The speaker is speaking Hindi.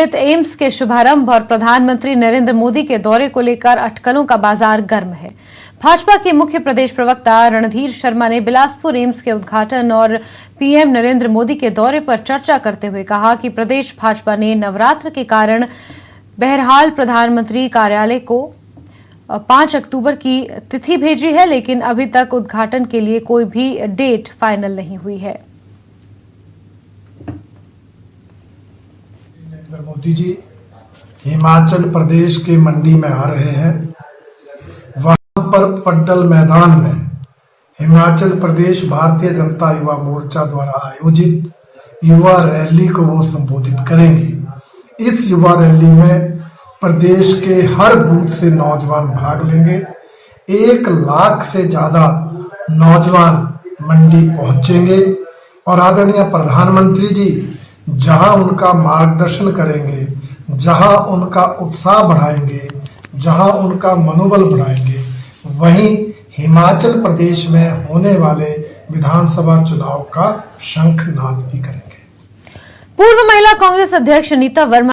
निर्मित एम्स के शुभारंभ और प्रधानमंत्री नरेंद्र मोदी के दौरे को लेकर अटकलों का बाजार गर्म है। भाजपा के मुख्य प्रदेश प्रवक्ता रणधीर शर्मा ने बिलासपुर एम्स के उद्घाटन और पीएम नरेंद्र मोदी के दौरे पर चर्चा करते हुए कहा कि प्रदेश भाजपा ने नवरात्र के कारण बहरहाल प्रधानमंत्री कार्यालय को 5 अक्टूबर की तिथि भेजी है, लेकिन अभी तक उद्घाटन के लिए कोई भी डेट फाइनल नहीं हुई है। नरेंद्र मोदी जी हिमाचल प्रदेश के मंडी में आ रहे हैं। वहां पर पड्डल मैदान में हिमाचल प्रदेश भारतीय जनता युवा मोर्चा द्वारा आयोजित युवा रैली को वो संबोधित करेंगे। इस युवा रैली में प्रदेश के हर बूथ से नौजवान भाग लेंगे। 1 लाख से ज्यादा नौजवान मंडी पहुंचेंगे और आदरणीय प्रधानमंत्री जी जहां उनका मार्गदर्शन करेंगे, जहां उनका उत्साह बढ़ाएंगे, जहां उनका मनोबल बढ़ाएंगे, वहीं हिमाचल प्रदेश में होने वाले विधानसभा चुनाव का शंखनाद भी करेंगे। पूर्व महिला कांग्रेस अध्यक्ष नीता वर्मा